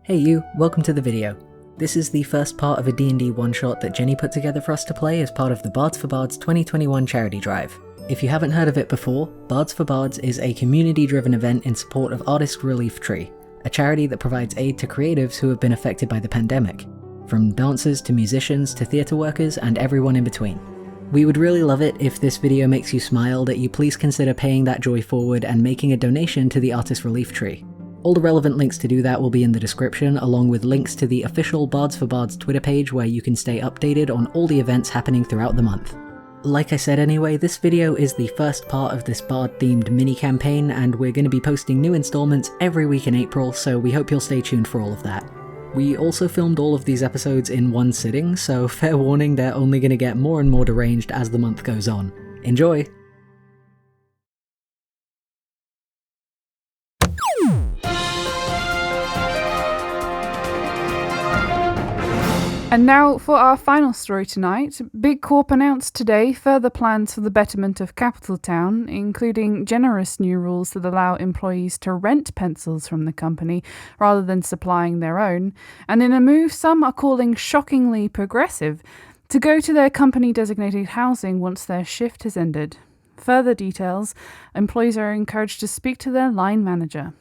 Hey you, welcome to the video. This is the first part of a D&D one-shot that Jenny put together for us to play as part of the Bards4Bards 2021 charity drive. If you haven't heard of it before, Bards4Bards is a community-driven event in support of Artist Relief Tree, a charity that provides aid to creatives who have been affected by the pandemic, from dancers to musicians to theatre workers and everyone in between. We would really love it if this video makes you smile that you please consider paying that joy forward and making a donation to the Artist Relief Tree. All the relevant links to do that will be in the description, along with links to the official Bards4Bards Twitter page where you can stay updated on all the events happening throughout the month. Like I said anyway, this video is the first part of this Bard-themed mini-campaign, and we're going to be posting new installments every week in April, so we hope you'll stay tuned for all of that. We also filmed all of these episodes in one sitting, so fair warning, they're only going to get more and more deranged as the month goes on. Enjoy! And now for our final story tonight. Big Corp announced today further plans for the betterment of Capital Town, including generous new rules that allow employees to rent pencils from the company rather than supplying their own, and in a move some are calling shockingly progressive, to go to their company-designated housing once their shift has ended. Further details, employees are encouraged to speak to their line manager.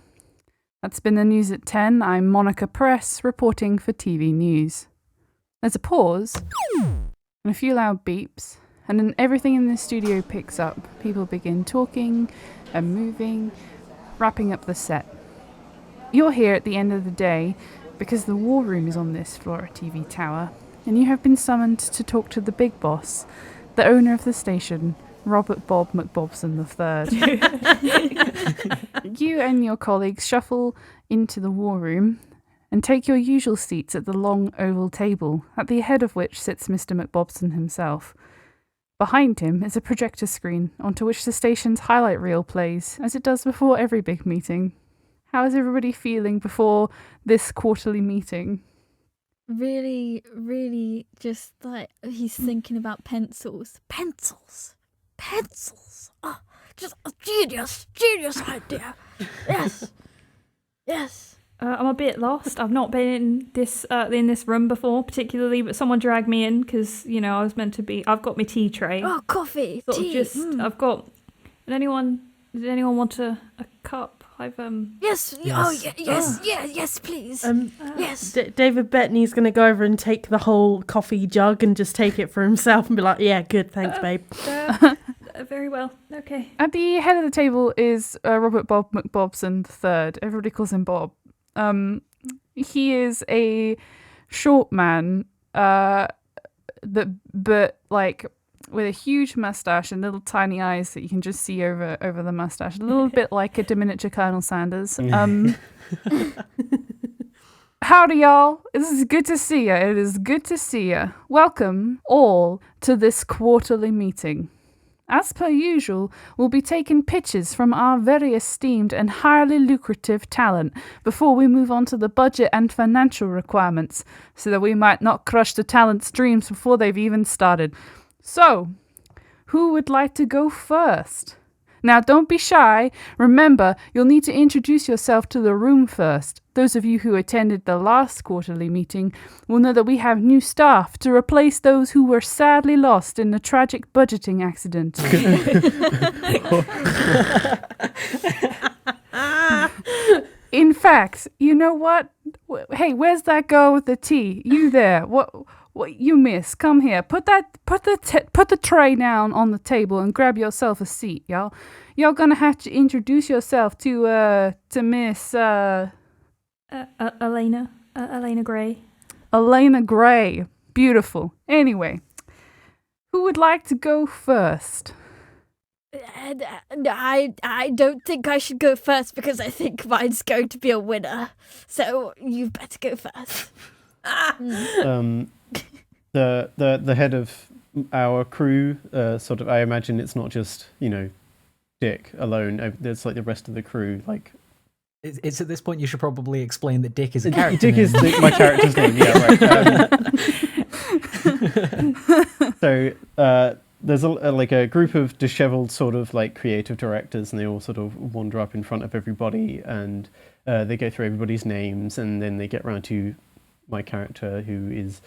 That's been the news at 10. I'm Monica Press, reporting for TV News. There's a pause, and a few loud beeps, and then everything in the studio picks up. People begin talking and moving, wrapping up the set. You're here at the end of the day because the war room is on this Flora TV tower, and you have been summoned to talk to the big boss, the owner of the station, Robert Bob McBobson III. You and your colleagues shuffle into the war room and take your usual seats at the long oval table, at the head of which sits Mr. McBobson himself. Behind him is a projector screen, onto which the station's highlight reel plays, as it does before every big meeting. How is everybody feeling before this quarterly meeting? Really just like he's thinking about pencils. Pencils! Oh, just a genius idea. Yes. I'm a bit lost. I've not been in this room before, particularly, but someone dragged me in because I was meant to be. I've got my tea tray. Oh, coffee, tea. I've got. Did anyone want a cup? Yes. Yes, please. Yes. David Bettany's going to go over and take the whole coffee jug and just take it for himself and be like, yeah, good, thanks, babe. Very well. Okay. At the head of the table is Robert Bob McBobson III. Everybody calls him Bob. He is a short man, but like with a huge mustache and little tiny eyes that you can just see over the mustache. A little bit like a miniature Colonel Sanders. Howdy, y'all. This is good to see ya. It is good to see ya. Welcome all to this quarterly meeting. As per usual, we'll be taking pitches from our very esteemed and highly lucrative talent before we move on to the budget and financial requirements, so that we might not crush the talent's dreams before they've even started. So, who would like to go first? Now, don't be shy. Remember, you'll need to introduce yourself to the room first. Those of you who attended the last quarterly meeting will know that we have new staff to replace those who were sadly lost in the tragic budgeting accident. In fact, you know what? Hey, where's that girl with the tea? You there? What you miss? Come here. Put the tray down on the table and grab yourself a seat, y'all. Y'all gonna have to introduce yourself to Miss Earlana Gray. Earlana Gray. Beautiful. Anyway, who would like to go first? I don't think I should go first because I think mine's going to be a winner. So you better go first. The head of our crew, sort of, I imagine it's not just, Dick alone. There's like the rest of the crew, like. It's at this point you should probably explain that Dick is a character. Dick is my character's name, yeah, right. So there's a group of disheveled sort of like creative directors, and they all sort of wander up in front of everybody, and they go through everybody's names, and then they get around to my character, who is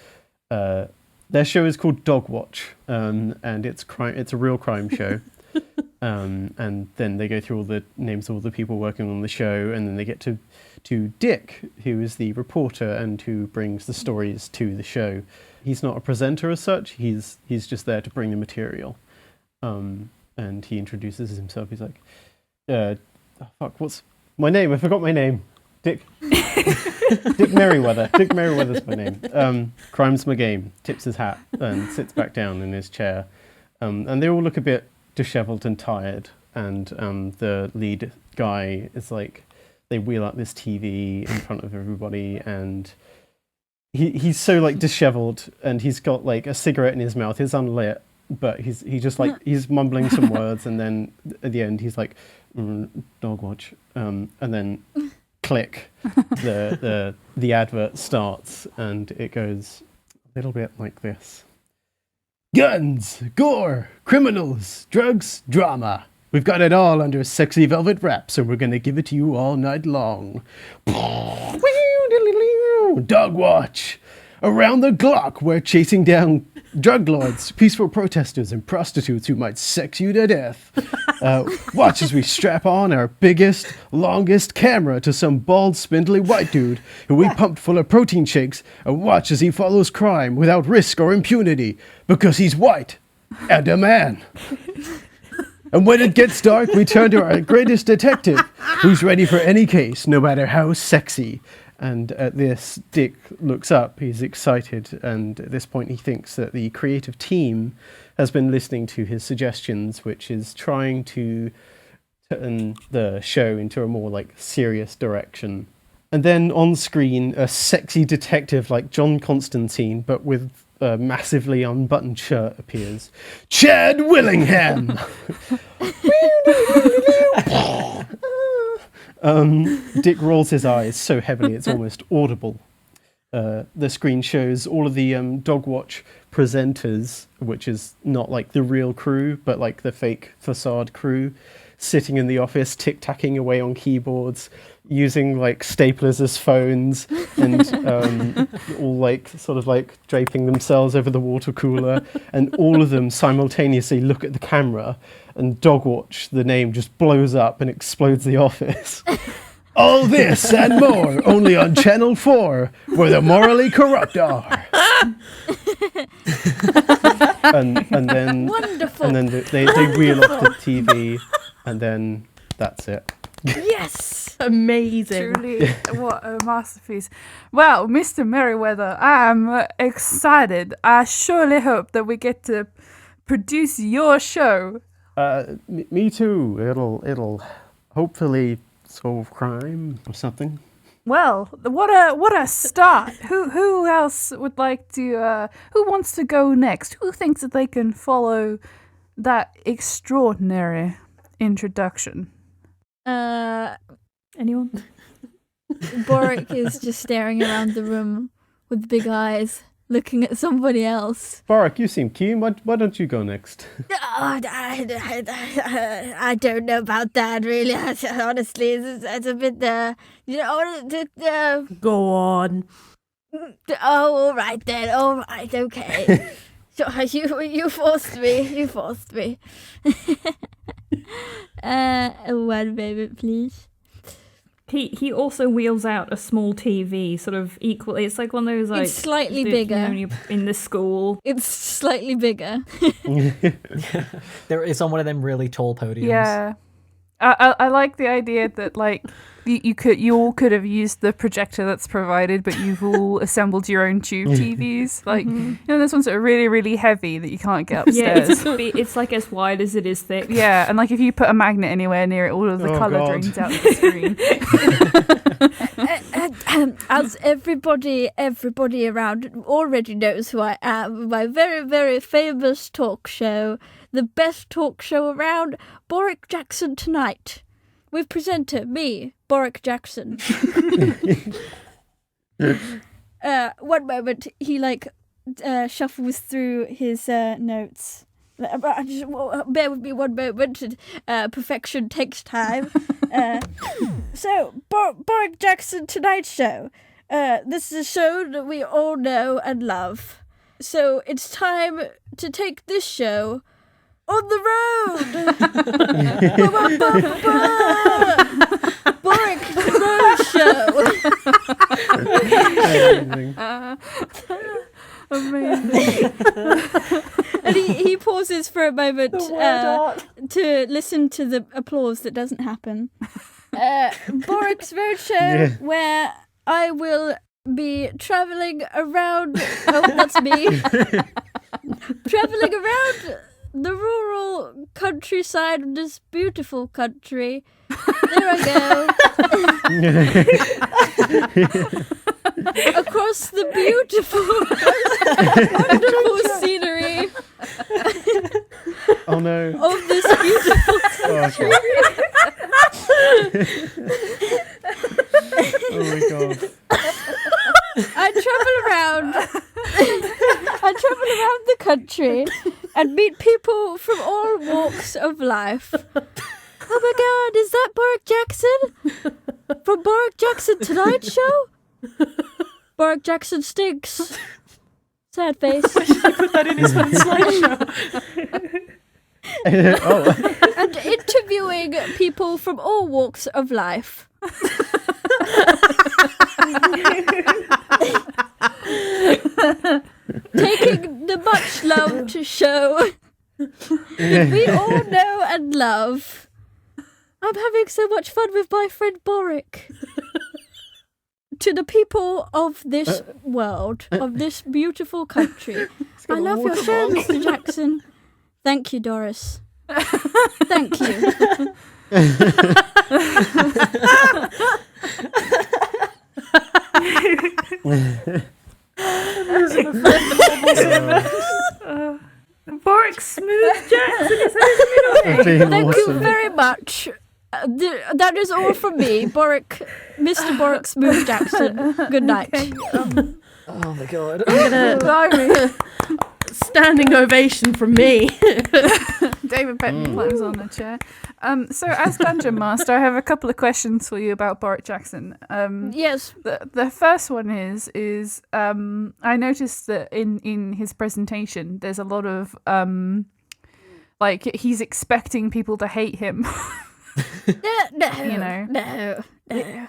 their show is called Dog Watch, and it's a real crime show. And then they go through all the names of all the people working on the show, and then they get to Dick, who is the reporter and who brings the stories to the show. He's not a presenter as such. He's just there to bring the material. And he introduces himself. He's like, what's my name? I forgot my name. Dick. Dick Merryweather. Dick Merryweather's my name. Crime's my game. Tips his hat and sits back down in his chair. And they all look a bit disheveled and tired. And the lead guy is like, they wheel out this TV in front of everybody, and he's so like disheveled, and he's got like a cigarette in his mouth. It's unlit, but he's mumbling some words, and then at the end he's like, Dog Watch, and then click, the advert starts, and it goes a little bit like this: guns, gore, criminals, drugs, drama. We've got it all under sexy velvet wraps, and we're going to give it to you all night long. Dog Watch. Around the clock, we're chasing down drug lords, peaceful protesters, and prostitutes who might sex you to death. Watch as we strap on our biggest, longest camera to some bald, spindly white dude who we pumped full of protein shakes, and watch as he follows crime without risk or impunity, because he's white and a man. And when it gets dark, we turn to our greatest detective, who's ready for any case, no matter how sexy. And at this, Dick looks up, he's excited, and at this point he thinks that the creative team has been listening to his suggestions, which is trying to turn the show into a more like serious direction. And then on screen, a sexy detective like John Constantine, but with a massively unbuttoned shirt, appears. Chad Willingham! Dick rolls his eyes so heavily it's almost audible. The screen shows all of the Dog Watch presenters, which is not like the real crew, but like the fake facade crew, sitting in the office, tic-tacking away on keyboards, using like staplers as phones, and all like sort of like draping themselves over the water cooler, and all of them simultaneously look at the camera, and Dog Watch, the name, just blows up and explodes the office. All this and more only on Channel 4, where the morally corrupt are. and then Wonderful. And then they reel off the TV, and then that's it. Yes. Amazing. Truly, what a masterpiece. Well, Mr. Merryweather, I'm excited. I surely hope that we get to produce your show. Me too. It'll hopefully solve crime or something. Well, what a start. Who else would like to, who wants to go next? Who thinks that they can follow that extraordinary introduction? Anyone? Boric is just staring around the room with big eyes, looking at somebody else. Borik, you seem keen. Why don't you go next? I don't know about that, really. Honestly, it's a bit, Go on. Oh, all right then. All right, okay. So you forced me. One moment, please. He also wheels out a small TV, sort of equal. It's like one of those like It's slightly the- bigger. you know, in the school. It's slightly bigger. It's on one of them really tall podiums. Yeah. I like the idea that like you all could have used the projector that's provided, but you've all assembled your own tube TVs. Like you know, those ones that are really, really heavy that you can't get Yeah, upstairs. it's like as wide as it is thick. Yeah, and like if you put a magnet anywhere near it, all of the colour God. drains out of the screen. As everybody around already knows who I am, my very, very famous talk show, the best talk show around, Borik Jackson Tonight. With presenter, me, Borik Jackson. One moment, he shuffles through his notes. Bear with me one moment. Perfection takes time. So, Boric Jackson Tonight Show. This is a show that we all know and love. So it's time to take this show on the road. Borik the Road Show. Amazing. And he pauses for a moment to listen to the applause that doesn't happen. Borik's Road Show, where I will be travelling around. Oh, that's me. Travelling around the rural countryside of this beautiful country. There I go. Across the beautiful, wonderful scenery. Oh no. Of this beautiful country. Oh my god. I travel around the country and meet people from all walks of life. Oh my god, is that Boric Jackson? From Boric Jackson Tonight Show? Boric Jackson stinks. Sad face. I put that in his slideshow. Oh. And interviewing people from all walks of life. Taking the much loved show that we all know and love. I'm having so much fun with my friend Borik. To the people of this world, of this beautiful country, I love your show, Mr. Jackson. Thank you, Doris. Thank you. Borik Smooth Jackson is Thank you very much. That is all from me, Borik, Mr. Borik Smooth Jackson. Good night. Oh my god. Standing ovation from me. David Bettany climbs on the chair. So as Dungeon Master, I have a couple of questions for you about Boric Jackson. Yes. The first one is I noticed that in his presentation, there's a lot of like he's expecting people to hate him. No. You know. No.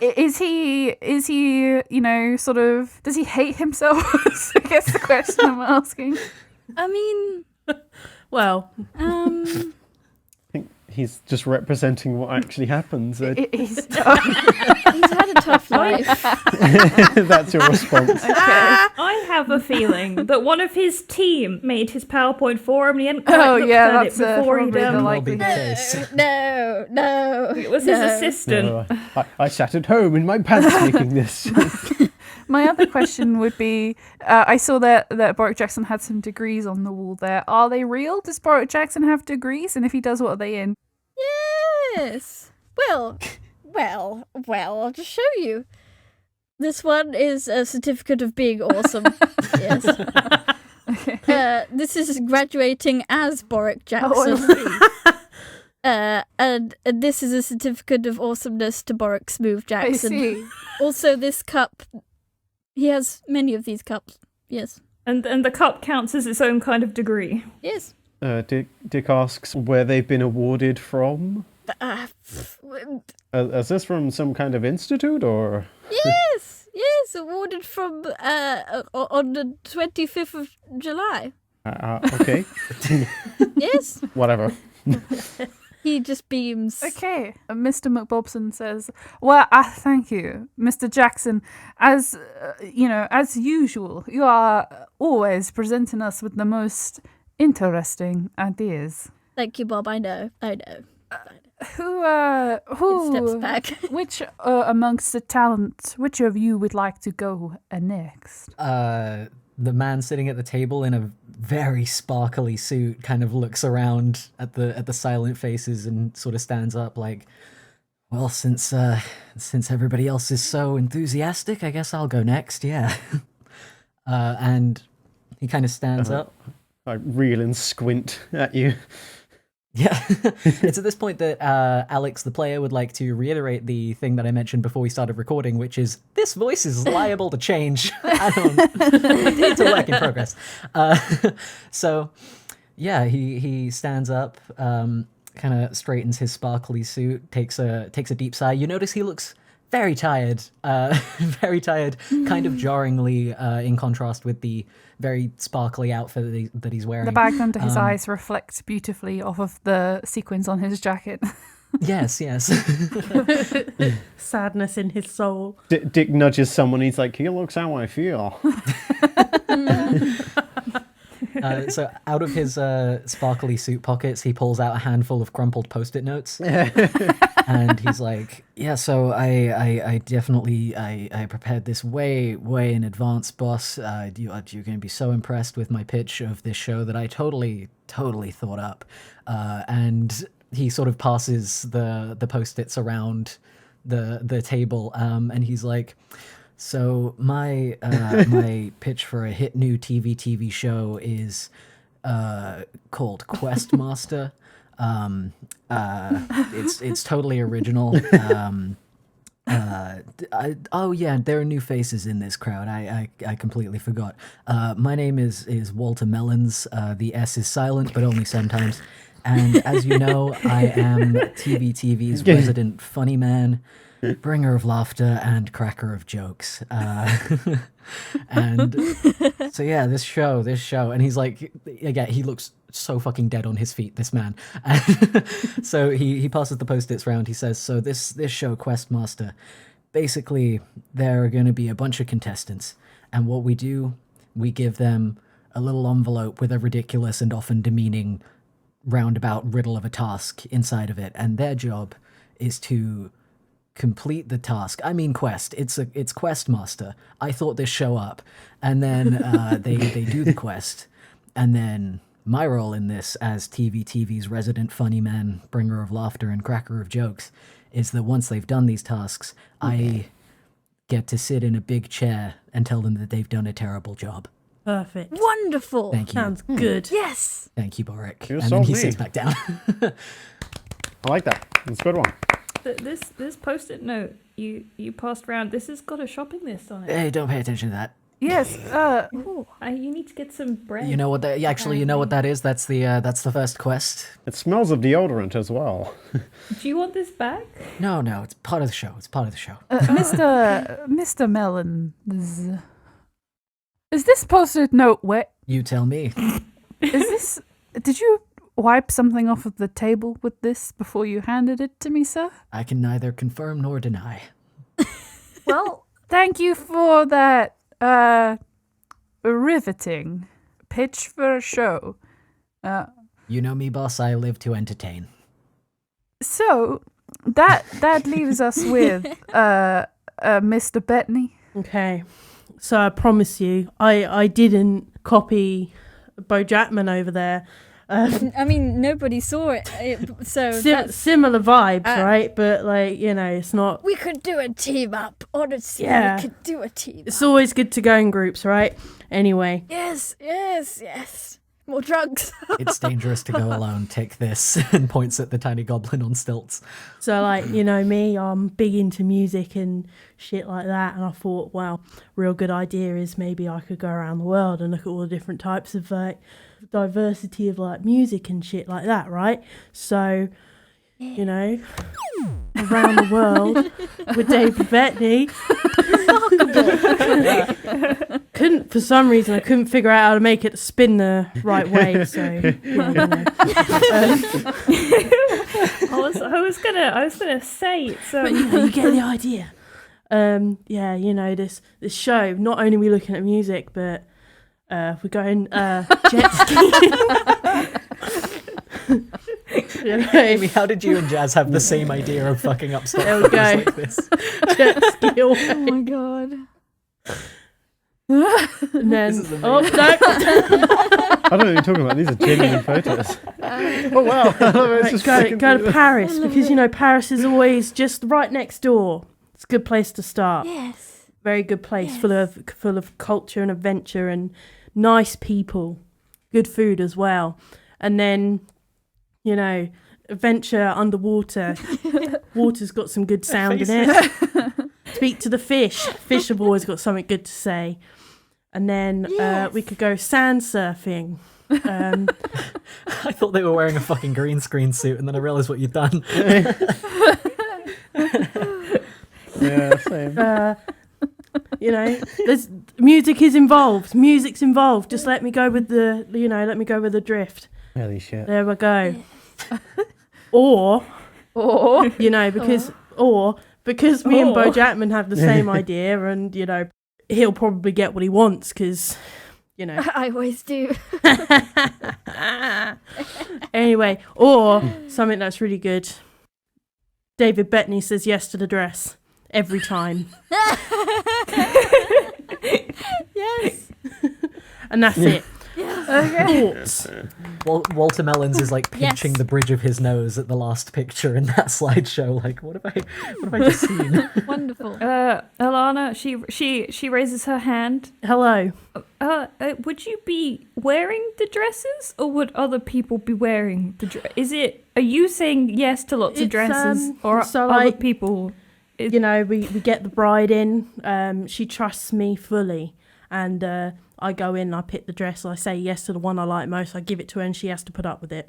Is he you know, sort of, does he hate himself? I guess the question I'm asking. I mean, Well, I think he's just representing what actually happens. He's he's had a tough life. That's your response. I have a feeling that one of his team made his PowerPoint for him and he hadn't quite looked at that's it before he probably the done. likelihood. No. It was his assistant. No, I sat at home in my pants making this. My other question would be, I saw that Boric Jackson had some degrees on the wall there. Are they real? Does Boric Jackson have degrees? And if he does, what are they in? Yes. Well, I'll just show you. This one is a certificate of being awesome. Yes. This is graduating as Boric Jackson. And this is a certificate of awesomeness to Boric Smooth Jackson. I see. Also, this cup. He has many of these cups. Yes. And the cup counts as its own kind of degree. Yes. Dick asks where they've been awarded from. Is this from some kind of institute or? Yes, awarded from on the 25th of July. Okay. Yes. Whatever. He just beams. Okay. Mr. McBobson says, well, thank you, Mr. Jackson. As, as usual, you are always presenting us with the most interesting ideas. Thank you, Bob. I know. Who Steps back. Which amongst the talent, which of you would like to go next? The man sitting at the table in a very sparkly suit kind of looks around at the silent faces and sort of stands up like, well, since everybody else is so enthusiastic, I guess I'll go next, yeah. And he kind of stands up. I reel and squint at you. Yeah, it's at this point that Alex, the player, would like to reiterate the thing that I mentioned before we started recording, which is this voice is liable to change. It's a work in progress. So, yeah, he stands up, kind of straightens his sparkly suit, takes a deep sigh. You notice he looks very tired, kind of jarringly in contrast with the very sparkly outfit that he's wearing. The bag under his eyes reflects beautifully off of the sequins on his jacket. Yes. Sadness in his soul. Dick nudges someone. He's like, he looks how I feel. So out of his sparkly suit pockets, he pulls out a handful of crumpled Post-it notes. And he's like, yeah, so I definitely prepared this way in advance, boss. You're going to be so impressed with my pitch of this show that I totally thought up. And he sort of passes the Post-its around the table, and he's like, so my my pitch for a hit new TV show is called Questmaster. It's totally original. Oh yeah, there are new faces in this crowd. I completely forgot. My name is Walter Melons. The S is silent, but only sometimes. And as you know, I am TEVE TV's resident funny man, bringer of laughter and cracker of jokes. And so yeah, this show, and he's like, again, he looks so fucking dead on his feet, this man. So he passes the Post-its round. He says, so this show, Questmaster, basically there are going to be a bunch of contestants, and what we do, we give them a little envelope with a ridiculous and often demeaning roundabout riddle of a task inside of it, and their job is to complete the task. I mean quest. It's Questmaster. I thought this show up. And then they do the quest. And then my role in this as TEVE TV's resident funny man, bringer of laughter and cracker of jokes, is that once they've done these tasks, I get to sit in a big chair and tell them that they've done a terrible job. Perfect. Wonderful. Thank you. Sounds good. Yes. Thank you, Boric. You And then sold he me. sits back down. I like that. It's a good one. This Post-it note you passed around, this has got a shopping list on it. Hey, don't pay attention to that. Yes, You need to get some bread. You know what that? Actually, you know what that is? That's the first quest. It smells of deodorant as well. Do you want this back? No, it's part of the show. It's part of the show. Mr. Melons, is this Post-it note wet? You tell me. Did you wipe something off of the table with this before you handed it to me, sir? I can neither confirm nor deny. Well, thank you for that riveting pitch for a show. You know me, boss. I live to entertain. So that leaves us with Mr. Bettany. Okay. So I promise you, I didn't copy Bo Jackman over there. I mean, nobody saw it, so that's... Similar vibes, right? But it's not. We could do a team up. Honestly, Yeah. we could do a team It's up. always good to go in groups, right? Anyway. Yes. More drugs. It's dangerous to go alone. Take this, and points at the tiny goblin on stilts. So me, I'm big into music and shit like that, and I thought, wow, real good idea is maybe I could go around the world and look at all the different types of diversity of music and shit like that, right? So, around the world with David Bettany. For some reason I couldn't figure out how to make it spin the right way, so I was gonna say it's but you get the idea. This show, not only are we looking at music, but we're going jet skiing. Amy, how did you and Jazz have the same idea of fucking up stuff? There we go. Like this? Jet ski away. Oh my god. And then, This is amazing. no. I don't know what you're talking about. These are genuine photos. Oh, wow. It's just Go freaking- to Paris, because Paris is always just right next door. It's a good place to start. Yes. Very good place, full of culture and adventure and nice people. good food as well. And then, you know, adventure underwater. Water's got some good sound in it. Speak to the fish. Fish have always got something good to say. And then we could go sand surfing. I thought they were wearing a fucking green screen suit, and then I realised what you'd done. Yeah, same. You know, there's music's involved. Just let me go with the drift. Holy shit. There we go. Or you know, because me and Bo Jackman have the same idea, and you know, he'll probably get what he wants because, you know. I always do. Anyway, or something that's really good. David Bettany says yes to the dress every time. Yes. And that's it. Okay. Thoughts? Walter Melons is like pinching Yes. the bridge of his nose at the last picture in that slideshow. Like, what have I just seen? Wonderful. Earlana, she raises her hand. Hello. Would you be wearing the dresses, or would other people be wearing the dress? Are you saying yes to lots of It's, dresses, or so, other like, people? You know, we get the bride in. She trusts me fully, and I go in, I pick the dress, I say yes to the one I like most, I give it to her, and she has to put up with it.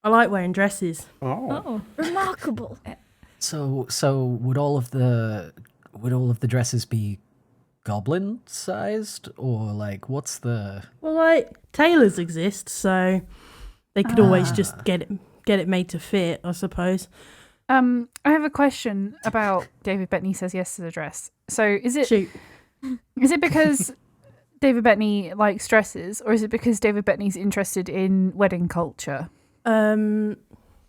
I like wearing dresses. Oh. Remarkable. So would all of the dresses be goblin sized, or like what's the? Well, like tailors exist, so they could always just get it made to fit, I suppose. I have a question about David Bettany says yes to the dress. So is it because David Bettany likes dresses, or is it because David Bettany's interested in wedding culture?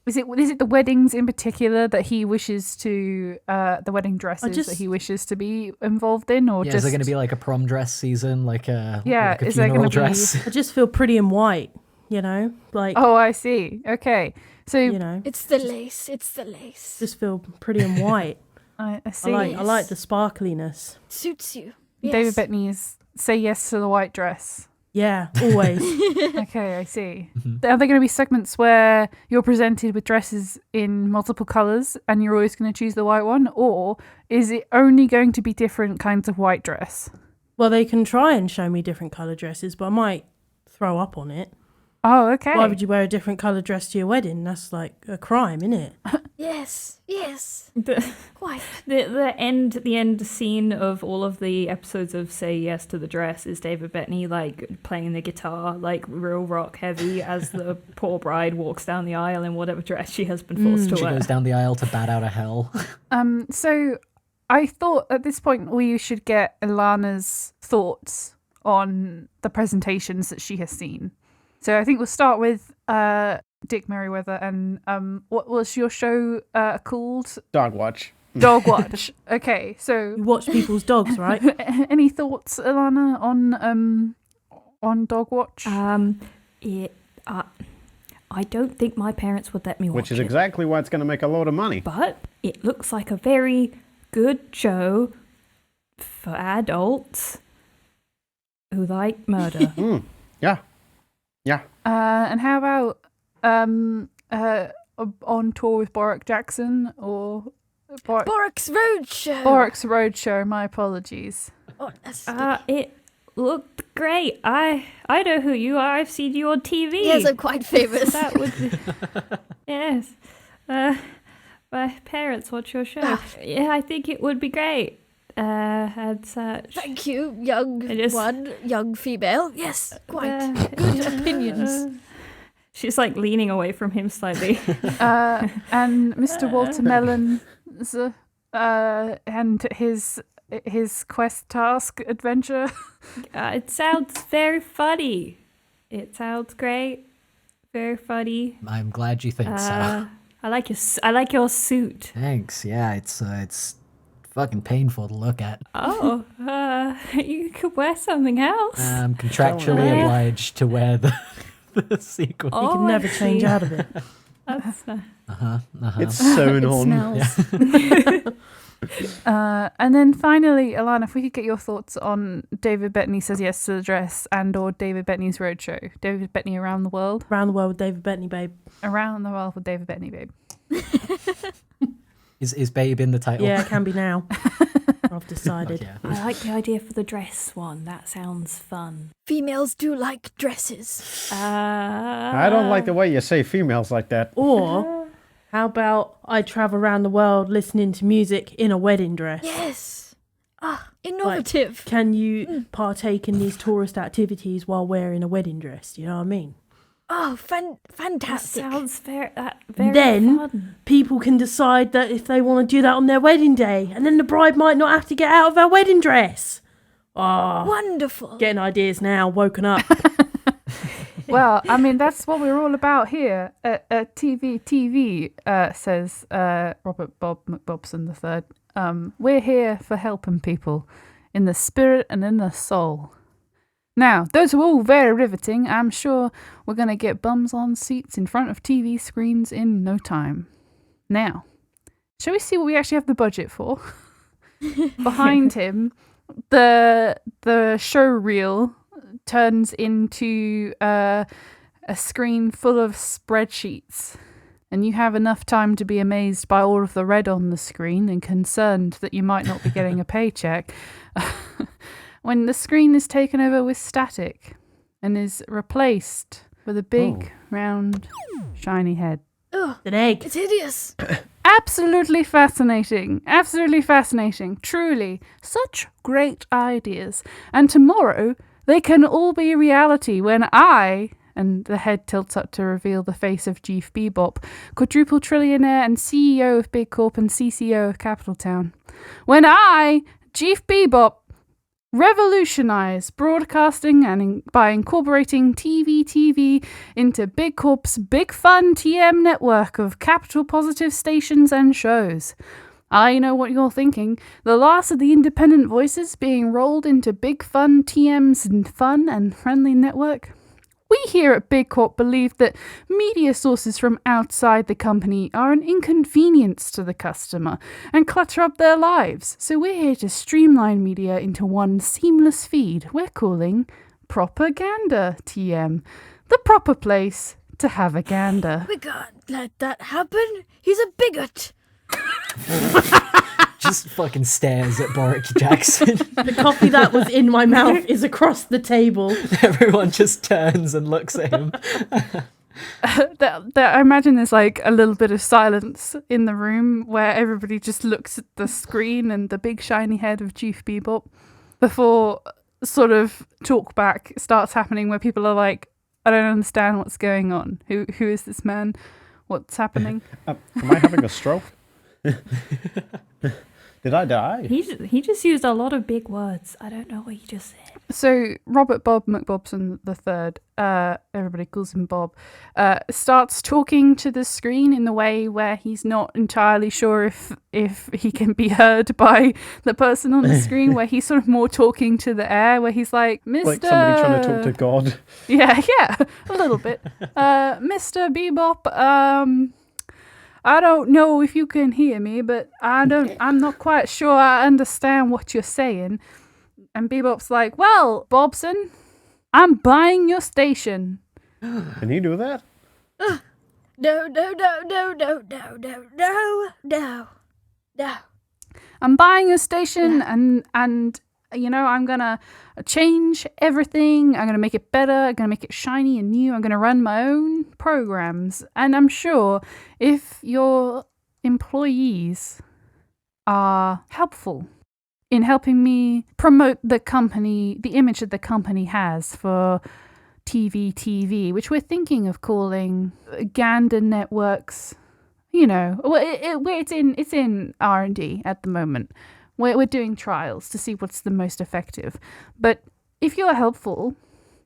Is it the weddings in particular that he wishes to the wedding dresses that he wishes to be involved in, or Yeah, just is there going to be like a prom dress season, like a is there funeral going to dress? I just feel pretty and white, you know, like Oh, I see. Okay, so you know, It's the lace. It's the lace. just feel pretty and white. I see. I like the sparkliness. Suits you. Yes. David Bettany's say yes to the white dress. Yeah, always. Okay, I see. Are there going to be segments where you're presented with dresses in multiple colours and you're always going to choose the white one? Or is it only going to be different kinds of white dress? Well, they can try and show me different colour dresses, but I might throw up on it. Oh, okay. Why would you wear a different colour dress to your wedding? That's like a crime, isn't it? Yes. Yes. Quite. The end scene of all of the episodes of Say Yes to the Dress is David Bettany like playing the guitar like real rock heavy as the poor bride walks down the aisle in whatever dress she has been forced to She wear. goes down the aisle to bat out of hell. So I thought at this point we should get Earlana's thoughts on the presentations that she has seen. So I think we'll start with Dick Merryweather, and what was your show called? Dog Watch. Dog Watch. Okay, so You watch people's dogs, right? any thoughts, Earlana, on Dog Watch? I don't think my parents would let me watch Which is it. exactly why it's going to make a lot of money. But it looks like a very good show for adults who like murder. Yeah. Yeah. And how about on tour with Boric Jackson or Borik's Roadshow. Borik's Roadshow? My apologies. Oh, that's It looked great. I know who you are. I've seen you on TV. yes, I'm quite famous. That would be... Yes. My parents watch your show. Yeah, I think it would be great. And such. Thank you, young young female. Yes, quite good opinions. She's like leaning away from him slightly. And Mr. Walter Melons and his quest task adventure. It sounds very funny. It sounds great. Very funny. I'm glad you think so. I like your suit. Thanks. Yeah, it's fucking painful to look at. Oh, you could wear something else. I'm contractually obliged to wear the sequel. You can never change out of it. That's It's sewn it on. smells. And then finally, Earlana, if we could get your thoughts on David Bettany Says Yes to the Dress and or David Bettany's Roadshow. David Bettany Around the World. Around the world with David Bettany, babe. Around the World with David Bettany, babe. Is Babe in the title? Yeah, it can be now. I've decided. Yeah. I like the idea for the dress one. That sounds fun. Females do like dresses. I don't like the way you say females like that. Or how about I travel around the world listening to music in a wedding dress? Yes. Innovative. Can you partake in these tourist activities while wearing a wedding dress? Do you know what I mean? Oh, That fantastic. sounds very Then fun. people can decide that if they want to do that on their wedding day, and then the bride might not have to get out of her wedding dress. Oh, Wonderful. getting ideas now, woken up. Well, I mean, that's what we're all about here at TEVE TV, says Robert Bob McBobson III. We're here for helping people in the spirit and in the soul. Now, those are all very riveting. I'm sure we're going to get bums on seats in front of TV screens in no time. Now, shall we see what we actually have the budget for? Behind him, the show reel turns into a screen full of spreadsheets. And you have enough time to be amazed by all of the red on the screen and concerned that you might not be getting a paycheck. When the screen is taken over with static and is replaced with a big, round, shiny head. Ugh, An egg. it's hideous. Absolutely fascinating. Absolutely fascinating. Truly. Such great ideas. And tomorrow, they can all be reality when and the head tilts up to reveal the face of Geef Bebop, quadruple trillionaire and CEO of Big Corp and CCO of Capital Town. When I, Geef Bebop, revolutionize broadcasting by incorporating TEVE TV into Big Corp's Big Fun TM network of capital positive stations and shows. I know what you're thinking. The last of the independent voices being rolled into Big Fun TM's fun and friendly network. We here at Big Corp believe that media sources from outside the company are an inconvenience to the customer and clutter up their lives. So we're here to streamline media into one seamless feed we're calling Propaganda TM, the proper place to have a gander. We can't let that happen. He's a bigot. Just fucking stares at Boric Jackson. The coffee that was in my mouth is across the table. Everyone just turns and looks at him. I imagine there's like a little bit of silence in the room where everybody just looks at the screen and the big shiny head of Geef Bebop before sort of talk back starts happening where people are like, I don't understand what's going on. Who is this man? What's happening? Am I having a stroke? Did I die? He just used a lot of big words. I don't know what he just said. So Robert Bob McBobson III, everybody calls him Bob, starts talking to the screen in the way where he's not entirely sure if he can be heard by the person on the screen, where he's sort of more talking to the air, where he's like, Mr. Like somebody trying to talk to God. Yeah, a little bit. Mr. Bebop, I don't know if you can hear me, but I'm not quite sure I understand what you're saying. And Bebop's like, well, Bobson, I'm buying your station. Can he do that? No. I'm buying your station and you know, I'm gonna change everything. I'm gonna make it better. I'm gonna make it shiny and new. I'm gonna run my own programs. And I'm sure if your employees are helpful in helping me promote the company, the image that the company has for TEVE TV, which we're thinking of calling Gander Networks. You know, it's in R&D at the moment. We're doing trials to see what's the most effective. But if you're helpful,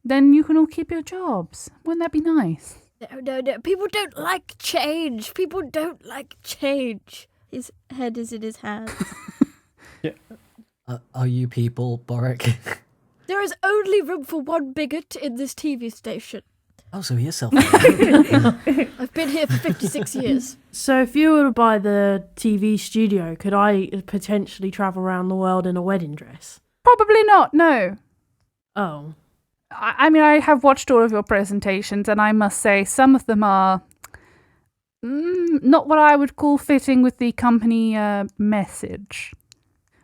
then you can all keep your jobs. Wouldn't that be nice? No. People don't like change. People don't like change. His head is in his hands. Yeah. Are you people, Boric? There is only room for one bigot in this TV station. Oh, so you're self-employed. I've been here for 56 years. So if you were to buy the TV studio, could I potentially travel around the world in a wedding dress? Probably not, no. Oh. I mean, I have watched all of your presentations, and I must say some of them are not what I would call fitting with the company message.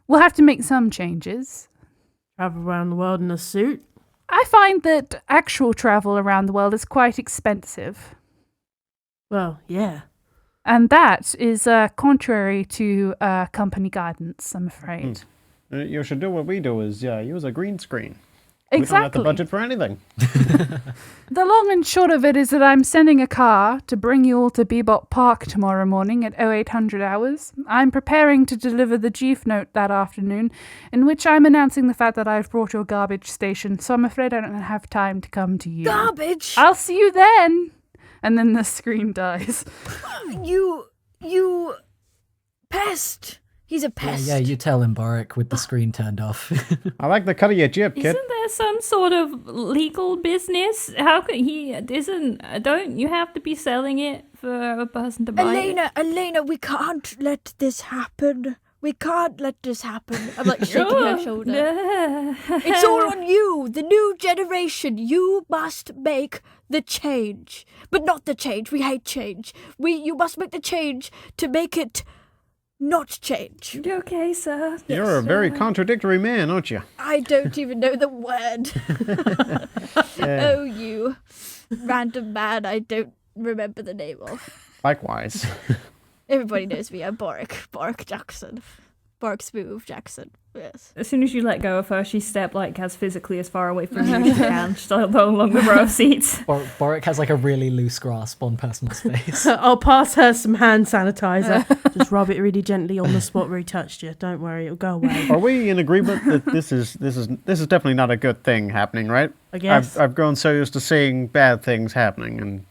We'll have to make some changes. Travel around the world in a suit? I find that actual travel around the world is quite expensive. Well, yeah. And that is contrary to company guidance, I'm afraid. You should do what we do is use a green screen. Exactly. We don't have the budget for anything. The long and short of it is that I'm sending a car to bring you all to Bebop Park tomorrow morning at 0800 hours. I'm preparing to deliver the Geef note that afternoon, in which I'm announcing the fact that I've brought your garbage station, so I'm afraid I don't have time to come to you. Garbage? I'll see you then! And then the screen dies. You pest. He's a pest. Yeah, you tell him, Boric, with the screen turned off. I like the cut of your jib, kid. Isn't there some sort of legal business? How can he? Don't you have to be selling it for a person to buy it? Earlana, we can't let this happen. We can't let this happen. I'm like shaking her shoulder. It's all on you, the new generation. You must make the change. But not the change. We hate change. You must make the change to make it not change. Okay, sir. You're a very contradictory man, aren't you? I don't even know the word. Oh, you random man I don't remember the name of. Likewise. Everybody knows me. I'm Boric. Boric Jackson. Boric Smooth Jackson. Yes. As soon as you let go of her, she stepped as physically as far away from you as she can, just along the row of seats. Boric has a really loose grasp on personal space. I'll pass her some hand sanitizer. Just rub it really gently on the spot where he touched you. Don't worry, it'll go away. Are we in agreement that this is definitely not a good thing happening, right? I guess. I've grown so used to seeing bad things happening, and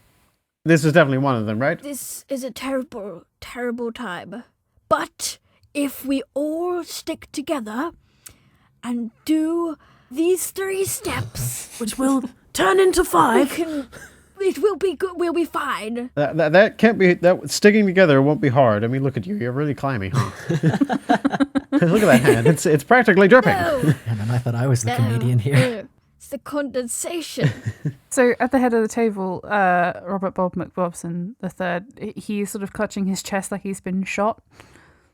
this is definitely one of them, right? This is a terrible, terrible time. But if we all stick together and do these 3 steps, Which will turn into 5. it will be good. We'll be fine. That can't be. That sticking together won't be hard. I mean, look at you. You're really climby, huh? Look at that hand. It's practically dripping. No, And I thought I was the comedian here. no. It's the condensation. So at the head of the table, Robert Bob McBobson III, he's sort of clutching his chest like he's been shot.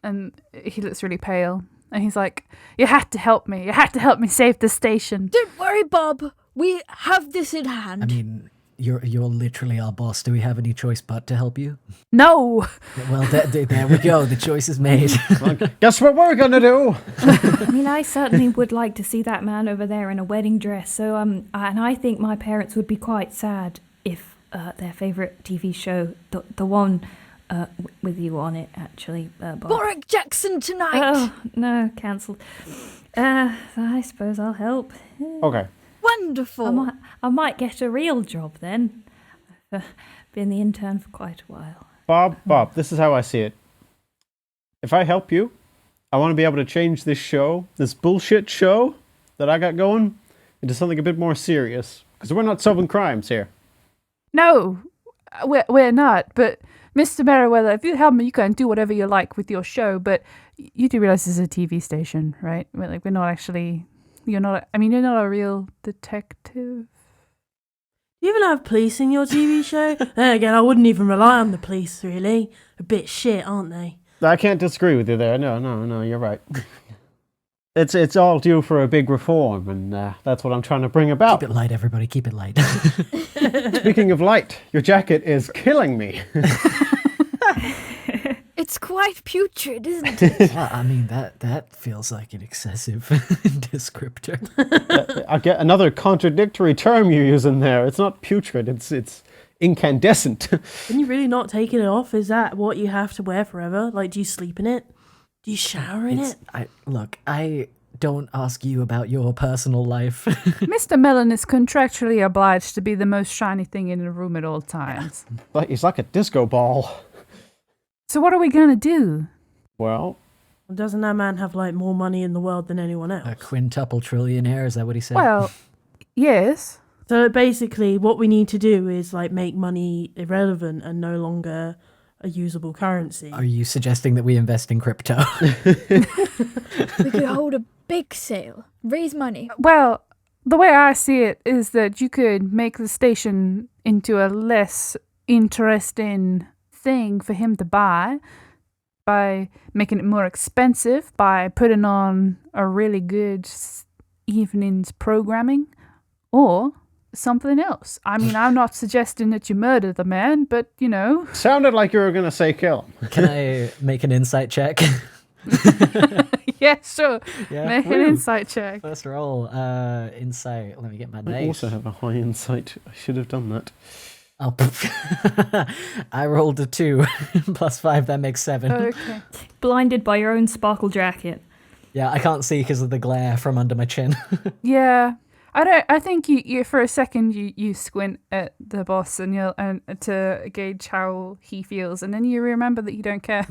And he looks really pale. And he's like, you have to help me. You have to help me save the station. Don't worry, Bob. We have this in hand. I mean, you're literally our boss. Do we have any choice but to help you? No! Well, there we go. The choice is made. Well, guess what we're gonna do? I mean, I certainly would like to see that man over there in a wedding dress. So, and I think my parents would be quite sad if their favourite TV show, the one with you on it, actually, Bob. Boric Jackson tonight. Oh, no, cancelled. I suppose I'll help. Okay. Wonderful. I might get a real job then. I've been the intern for quite a while. Bob, this is how I see it. If I help you, I want to be able to change this show, this bullshit show that I got going, into something a bit more serious. Because we're not solving crimes here. No, we're not. But Mr. Merryweather, if you help me, you can do whatever you like with your show. But you do realize this is a TV station, right? We're not actually... You're not a real detective. You even have police in your TV show? Then again, I wouldn't even rely on the police, really. A bit shit, aren't they? I can't disagree with you there. No, you're right. It's all due for a big reform, and that's what I'm trying to bring about. Keep it light, everybody. Keep it light. Speaking of light, your jacket is killing me. It's quite putrid, isn't it? Well, I mean, that feels like an excessive descriptor. I get another contradictory term you use in there. It's not putrid. It's incandescent. Can you really not taking it off? Is that what you have to wear forever? Like, do you sleep in it? Do you shower in it? I don't ask you about your personal life. Mr. Melon is contractually obliged to be the most shiny thing in the room at all times. He's like a disco ball. So what are we going to do? Well, Doesn't that man have, like, more money in the world than anyone else? A quintuple trillionaire, is that what he said? Well, yes. So basically, what we need to do is like make money irrelevant and no longer a usable currency. Are you suggesting that we invest in crypto? We could hold a big sale, raise money. Well, the way I see it is that you could make the station into a less interesting thing for him to buy by making it more expensive, by putting on a really good evening's programming, or something else. I mean, I'm not suggesting that you murder the man, but, you know. Sounded like you were going to say kill him. Can I make an insight check? Yeah, sure. Yeah. Make an insight check. First roll, insight. Let me get my I name. also have a high insight. I should have done that. Oh, I rolled a 2 plus 5. That makes 7. Okay. Blinded by your own sparkle jacket. Yeah, I can't see because of the glare from under my chin. Yeah. I think you for a second you squint at the boss and to gauge how he feels, and then you remember that you don't care.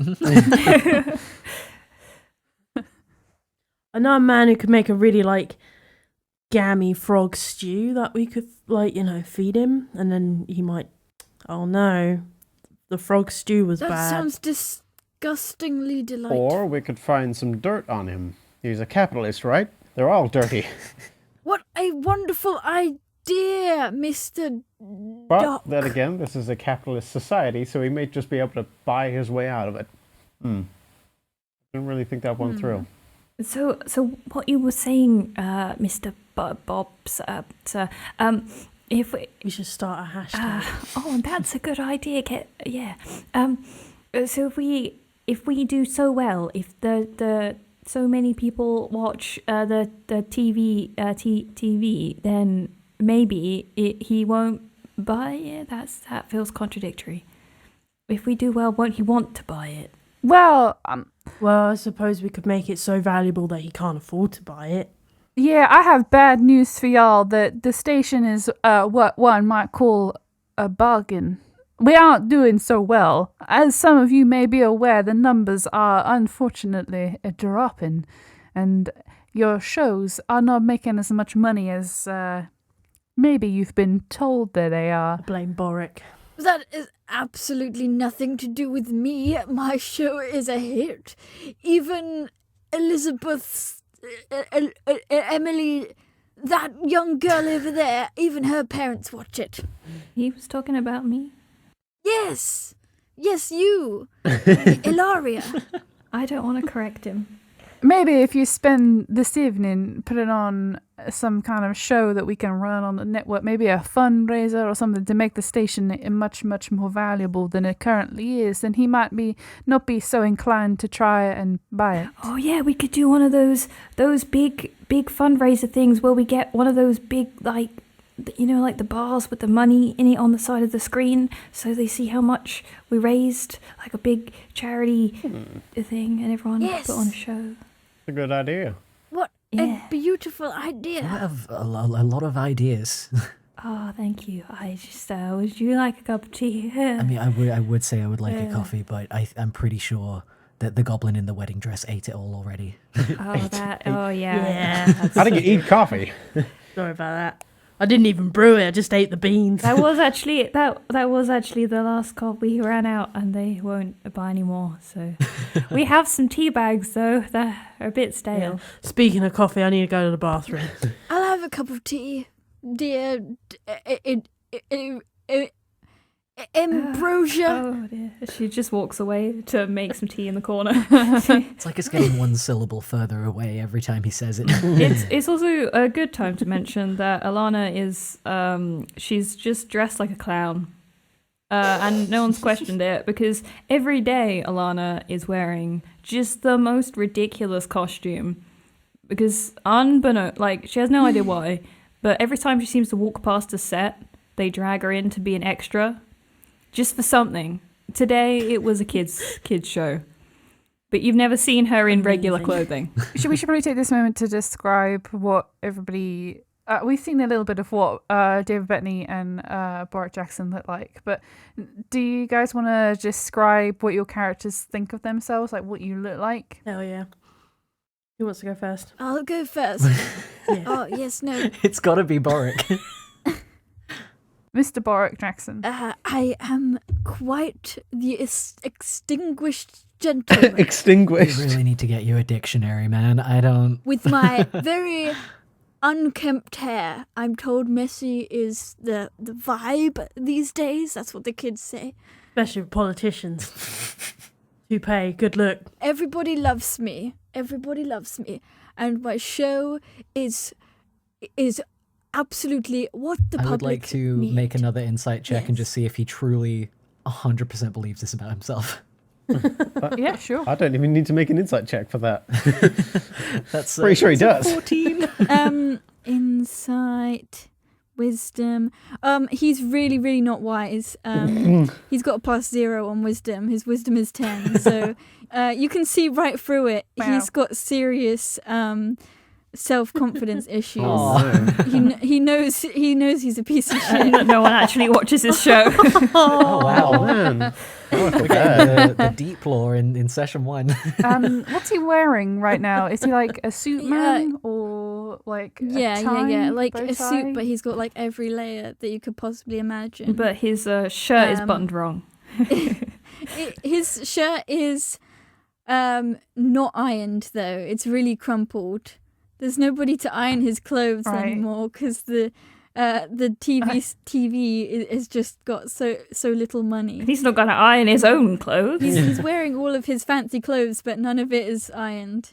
I know a man who could make a really like gammy frog stew that we could like, feed him, and then he might. Oh no, the frog stew was That bad. sounds disgustingly delightful. Or we could find some dirt on him. He's a capitalist, right? They're all dirty. What a wonderful idea, Mr. But Doc. then again, this is a capitalist society, so he may just be able to buy his way out of it. Didn't really think that one through. So what you were saying, Mr. Bob's, if We should start a hashtag. oh, that's a good idea. So if we do so well, if the so many people watch the TV, then maybe he won't buy it. That feels contradictory. If we do well, won't he want to buy it? Well, Well, I suppose we could make it so valuable that he can't afford to buy it. yeah, I have bad news for y'all. That the station is what one might call a bargain. We aren't doing so well. As some of you may be aware, the numbers are unfortunately dropping, and your shows are not making as much money as maybe you've been told that they are. I blame Borik. That is absolutely nothing to do with me. My show is a hit. Even Elizabeth's, Emily, that young girl over there, even her parents watch it. He was talking about me. Yes, you, Ilaria. I don't want to correct him. Maybe if you spend this evening putting on some kind of show that we can run on the network, maybe a fundraiser or something to make the station much, much more valuable than it currently is, then he might not be so inclined to try and buy it. Oh yeah, we could do one of those big fundraiser things where we get one of those big like the bars with the money in it on the side of the screen, so they see how much we raised, like a big charity thing, and everyone put on a show. A good idea. What Yeah. a beautiful idea. I have a lot of ideas. Oh, thank you. I just would you like a cup of tea? I mean, I would say I would like a coffee, but I'm pretty sure that the goblin in the wedding dress ate it all already. Oh yeah. Yeah. How did you eat coffee? Sorry about that. I didn't even brew it. I just ate the beans. That was actually the last cup. We ran out, and they won't buy any more. So we have some tea bags though. They're a bit stale. Yeah. Speaking of coffee, I need to go to the bathroom. I'll have a cup of tea, dear Ambrosia. Oh dear. She just walks away to make some tea in the corner. It's like it's getting one syllable further away every time he says it. It's also a good time to mention that Earlana is she's just dressed like a clown. And no one's questioned it because every day Earlana is wearing just the most ridiculous costume. Because she has no idea why, but every time she seems to walk past a set, they drag her in to be an extra. Just for something. Today it was a kids show, but you've never seen her in regular clothing. We should probably take this moment to describe what everybody. We've seen a little bit of what David Bettany and Boric Jackson look like, but do you guys want to describe what your characters think of themselves, like what you look like? Hell yeah. Who wants to go first? I'll go first. Yeah. Oh, yes, no. It's got to be Boric. Mr. Boric Jackson. I am quite the extinguished gentleman. We Extinguished. really need to get you a dictionary, man. I don't. With my very unkempt hair. I'm told messy is the vibe these days. That's what the kids say. Especially with politicians. Toupee, good look. Everybody loves me. Everybody loves me. And my show is absolutely what the I public would like to need. make another insight check and Yes. just see if he truly 100% believes this about himself. Yeah, sure. I don't even need to make an insight check for that. That's Pretty sure he does. 14. Insight, wisdom. He's really, really not wise. He's got a +0 on wisdom. His wisdom is 10. So you can see right through it. Wow. He's got serious self-confidence issues. Oh, He knows he's a piece of shit. No one actually watches his show. Oh, wow. oh man. Oh, I feel We're bad. getting the deep lore in session 1. What's he wearing right now? Is he like a suit man or like a tie, like bow a tie? suit, but he's got like every layer that you could possibly imagine. But his shirt is Um, buttoned wrong. His shirt is not ironed though. It's really crumpled. There's nobody to iron his clothes Right. anymore because the TV has just got so little money. He's not going to iron his own clothes. He's wearing all of his fancy clothes, but none of it is ironed.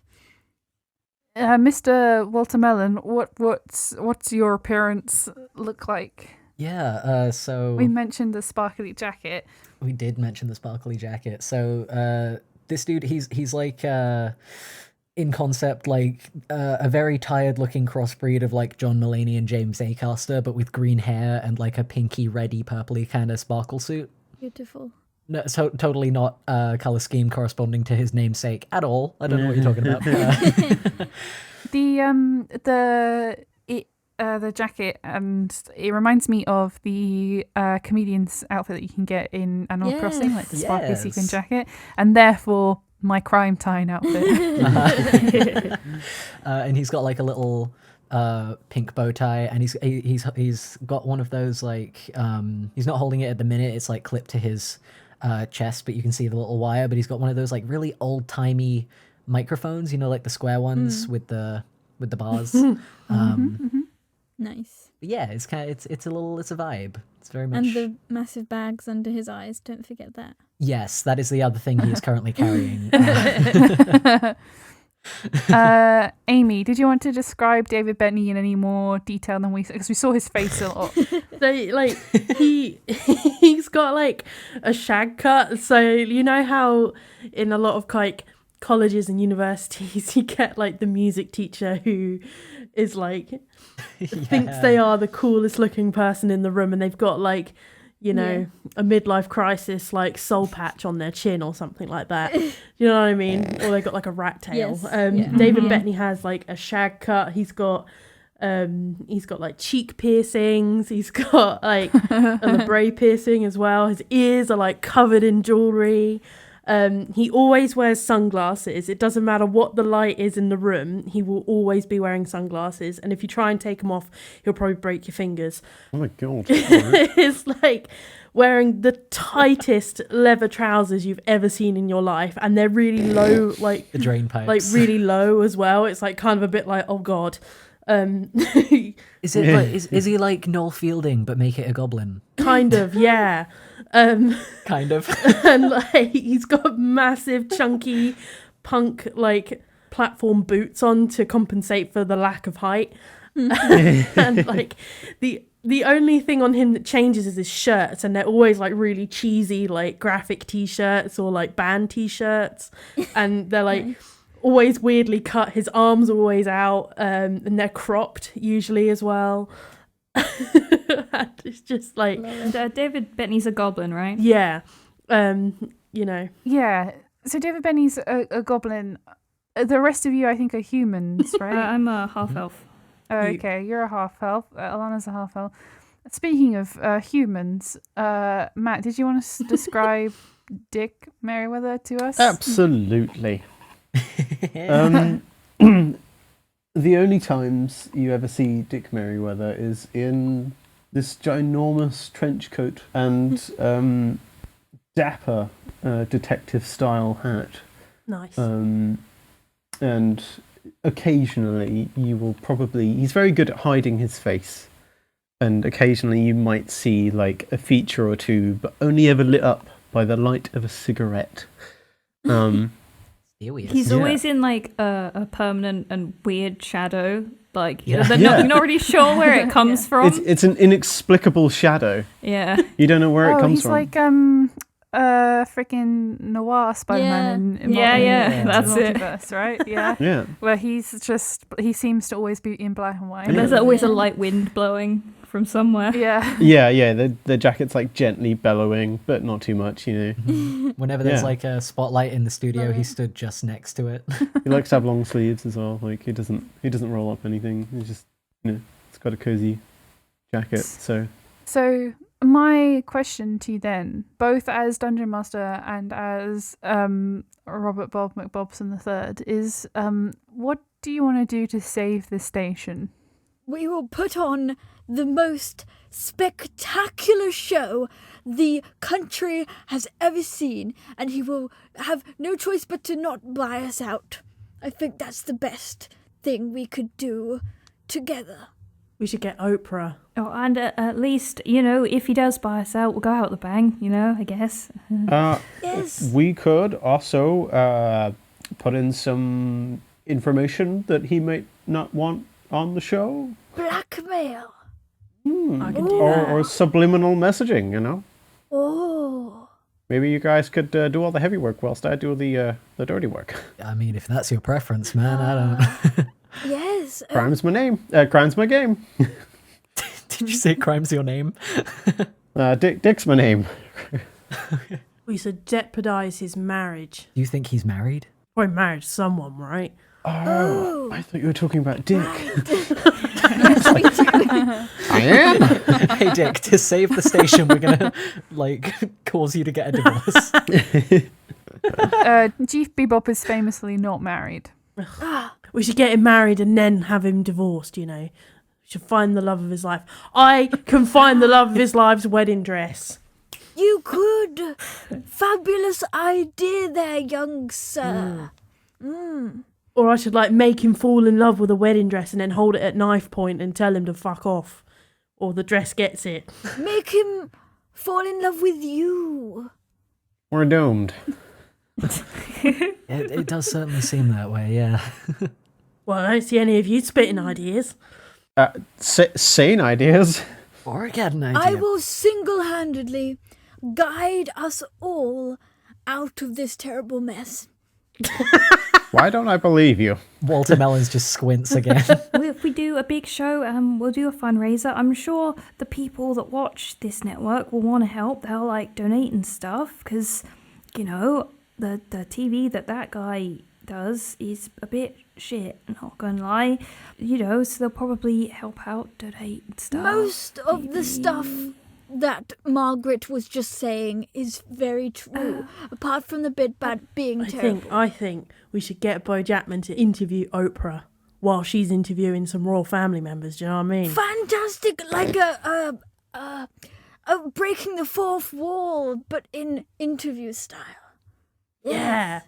Mr. Walter Melon, what's your appearance look like? Yeah, so We mentioned the sparkly jacket. we did mention the sparkly jacket. So this dude, he's like in concept like a very tired looking crossbreed of like John Mulaney and James Acaster, but with green hair and like a pinky, reddy, purpley kind of sparkle suit. Beautiful. No, so totally not color scheme corresponding to his namesake at all. I don't know what you're talking about. The jacket, and it reminds me of the comedian's outfit that you can get in Animal Crossing, like the sparkly Yes. sequin jacket, and therefore my crime time outfit. And he's got like a little pink bow tie, and he's got one of those like he's not holding it at the minute. It's like clipped to his chest, but you can see the little wire. But he's got one of those like really old timey microphones, you know, like the square ones with the bars. Nice. But yeah, it's kind of it's a vibe. It's very much. And the massive bags under his eyes. Don't forget that. Yes, that is the other thing he is currently carrying. Amy, did you want to describe David Bettany in any more detail than because we saw his face a lot? So like he's got like a shag cut. So you know how in a lot of like colleges and universities you get like the music teacher who is like thinks they are the coolest looking person in the room, and they've got like, you know, a midlife crisis like soul patch on their chin or something like that. You know what I mean? Or they got like a rat tail. Yes. David Bettany has like a shag cut. He's got like cheek piercings. He's got like a labrae piercing as well. His ears are like covered in jewelry. He always wears sunglasses. It doesn't matter what the light is in the room. He will always be wearing sunglasses. And if you try and take them off, he'll probably break your fingers. Oh my god. It's like wearing the tightest leather trousers you've ever seen in your life. And they're really low, like The drain pipes. like really low as well. It's like kind of a bit like, oh god. Is it like is he like Noel Fielding but make it a goblin? Kind of, yeah. Kind of. And like he's got massive chunky punk like platform boots on to compensate for the lack of height. And like the only thing on him that changes is his shirts, and they're always like really cheesy like graphic t-shirts or like band t-shirts, and they're like always weirdly cut. His arms are always out, and they're cropped usually as well. It's just like David Bettany's a goblin, right? yeah, you know. Yeah. So David Bettany's a goblin. The rest of you, I think, are humans, right? I'm a half elf. Oh, okay, you're a half elf. Earlana's a half elf. Speaking of humans, Matt, did you want to describe Dick Merryweather to us? Absolutely. The only times you ever see Dick Merryweather is in this ginormous trench coat and dapper detective-style hat. Nice. And occasionally you will probably... He's very good at hiding his face. And occasionally you might see like a feature or two, but only ever lit up by the light of a cigarette. He's always in like a permanent and weird shadow. Like Yeah. you're not really sure where it comes from. It's an inexplicable shadow. Yeah. You don't know where it comes he's from. like freaking noir Spider-Man in that's the it. multiverse, right? Yeah. Yeah. Where he seems to always be in black and white. And there's always a light wind blowing from somewhere. Yeah. Yeah. The jacket's like gently bellowing, but not too much, you know. Whenever there's like a spotlight in the studio, he stood just next to it. He likes to have long sleeves as well. Like he doesn't roll up anything. He's just, it's got a cozy jacket. So my question to you then, both as Dungeon Master and as Robert Bob McBobson III, is what do you want to do to save the station? We will put on the most spectacular show the country has ever seen, and he will have no choice but to not buy us out. I think that's the best thing we could do together. We should get Oprah. Oh, and at least, if he does buy us out, we'll go out with a bang, I guess. Yes. We could also put in some information that he might not want on the show. Blackmail. I can do that. Or subliminal messaging, Oh. Maybe you guys could do all the heavy work whilst I do the dirty work. I mean, if that's your preference, man, I don't... Yes. Crime's my name. Crime's my game. Did you say crime's your name? Dick's my name. We should jeopardize his marriage. Do you think he's married? Probably married to someone, right? Oh, I thought you were talking about Dick. Yes, we do. I am. Hey, Dick, to save the station, we're gonna, cause you to get a divorce. Geef Bebop is famously not married. We should get him married and then have him divorced, We should find the love of his life. I can find the love of his life's wedding dress. You could. Fabulous idea there, young sir. Or I should make him fall in love with a wedding dress and then hold it at knife point and tell him to fuck off. Or the dress gets it. Make him fall in love with you. We're doomed. It does certainly seem that way, yeah. Well, I don't see any of you spitting ideas. Sane ideas. Boric had an idea. I will single-handedly guide us all out of this terrible mess. Why don't I believe you? Walter Melons just squints again. If we do a big show, we'll do a fundraiser. I'm sure the people that watch this network will want to help. They'll donate and stuff because, the TV that guy does is a bit shit, not gonna lie. So they'll probably help out, donate and stuff. Most of the stuff that Margaret was just saying is very true, apart from the bit about being terrible. I think we should get Bo Jackman to interview Oprah while she's interviewing some royal family members. Do you know what I mean? Fantastic, like a breaking the fourth wall, but in interview style. Yeah.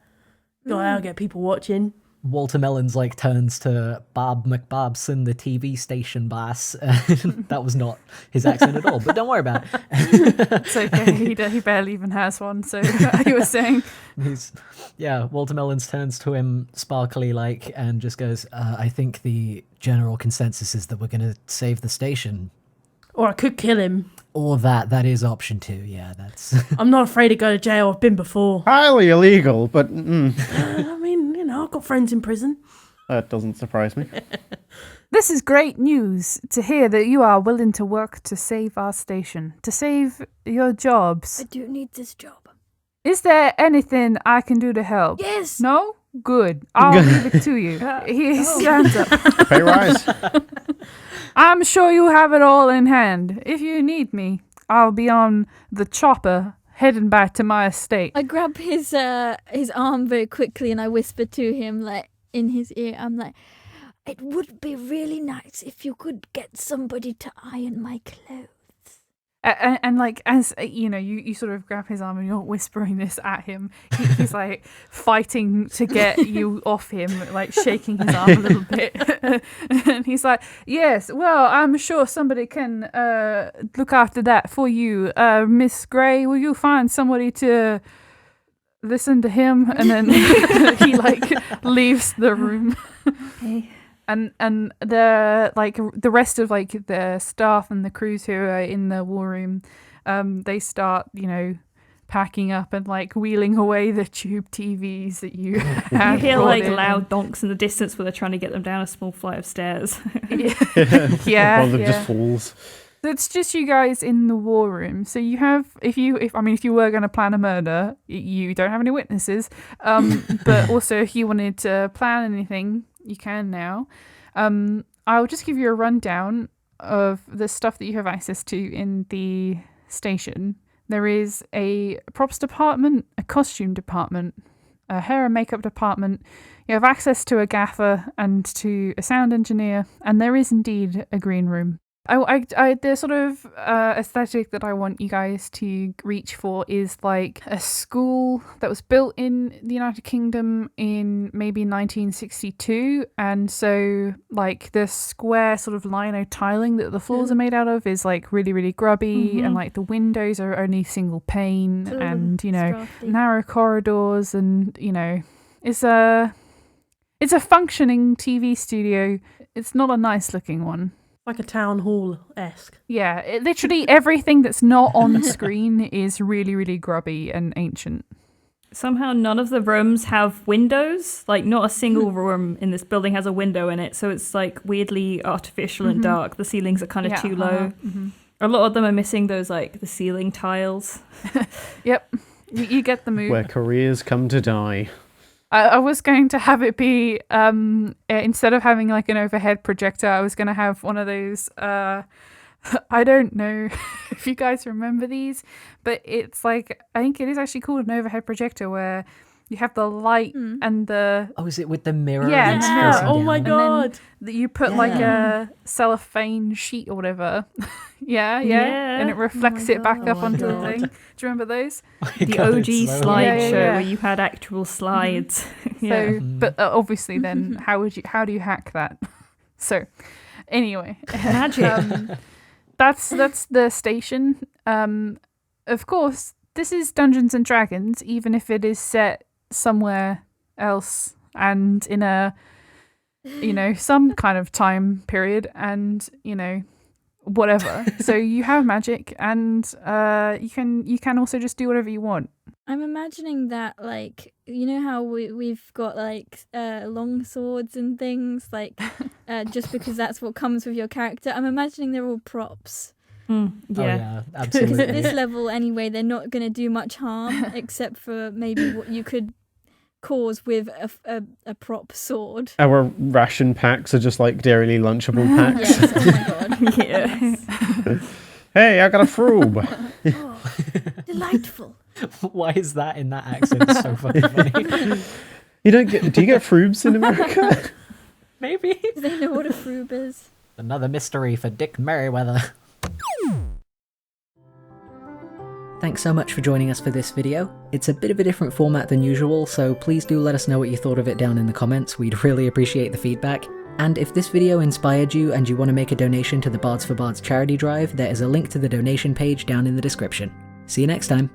God, I'll get people watching. Walter Melons turns to Bob McBobson, the TV station boss. That was not his accent at all, but don't worry about it. It's okay, he barely even has one, so you were saying. Walter Melons turns to him sparkly and just goes, I think the general consensus is that we're going to save the station. Or I could kill him. Or that is option 2, yeah, that's... I'm not afraid to go to jail, I've been before. Highly illegal, but... I mean, I've got friends in prison. That doesn't surprise me. This is great news to hear that you are willing to work to save our station, to save your jobs. I do need this job. Is there anything I can do to help? Yes. No? Good. I'll leave it to you. He stands up. Pay rise. I'm sure you have it all in hand. If you need me, I'll be on the chopper heading back to my estate. I grab his arm very quickly and I whisper to him in his ear. I'm like, it would be really nice if you could get somebody to iron my clothes. And like, as you know, you sort of grab his arm and you're whispering this at him. He's like fighting to get you off him, like shaking his arm a little bit. And he's like, yes, well, I'm sure somebody can look after that for you. Miss Gray, will you find somebody to listen to him? And then he like leaves the room. Hey. And the rest of like the staff and the crews who are in the war room, they start, you know, packing up and like wheeling away the tube TVs that you have. You hear like in. loud donks in the distance where they're trying to get them down a small flight of stairs. Yeah. One of them just falls. So it's just you guys in the war room. So you have, if you were going to plan a murder, you don't have any witnesses. But also if you wanted to plan anything, you can now. I'll just give you a rundown of the stuff that you have access to in the station. There is a props department, a costume department, a hair and makeup department. You have access to a gaffer and to a sound engineer, and there is indeed a green room. The sort of aesthetic that I want you guys to reach for is like a school that was built in the United Kingdom in maybe 1962, and so like the square sort of lino tiling that the floors are made out of is like really, really grubby, and like the windows are only single pane, and you know, narrow corridors, and you know, it's a functioning TV studio. It's not a nice looking one. Like a town hall-esque. Yeah, literally everything that's not on screen is really, really grubby and ancient. Somehow none of the rooms have windows. Like, not a single room in this building has a window in it, so it's like weirdly artificial and dark. The ceilings are kind of too low. A lot of them are missing those, like, the ceiling tiles. Yep, you get the move. Where careers come to die. I was going to have it be, instead of having like an overhead projector, I was going to have one of those, I don't know if you guys remember these, but it's like, I think it is actually called an overhead projector where you have the light and the... Oh, is it with the mirror? Yeah, and the it's mirror. facing Oh my down? god. That you put like a cellophane sheet or whatever. Yeah. And it reflects it back up onto the thing. Do you remember those? The OG slideshow Yeah. where you had actual slides. So, but obviously then, how do you hack that? So, anyway. Magic. That's the station. Of course, this is Dungeons and Dragons, even if it is set somewhere else and in a, you know, some kind of time period and, you know, whatever. So you have magic and you can also just do whatever you want. I'm imagining that, like, you know how we've got like long swords and things, like just because that's what comes with your character. I'm imagining they're all props. Oh, yeah, absolutely. Because at this level anyway, they're not going to do much harm except for maybe what you could cause with a prop sword. Our ration packs are just like Dairily Lunchable packs. Yes, oh my god. Yes. Hey, I got a froob. Oh, delightful. Why is that in that accent so fucking funny? Do you get froobs in America? Maybe. Do they know what a froob is? Another mystery for Dick Merryweather. Thanks so much for joining us for this video. It's a bit of a different format than usual, so please do let us know what you thought of it down in the comments. We'd really appreciate the feedback. And if this video inspired you and you want to make a donation to the Bards4Bards charity drive, there is a link to the donation page down in the description. See you next time.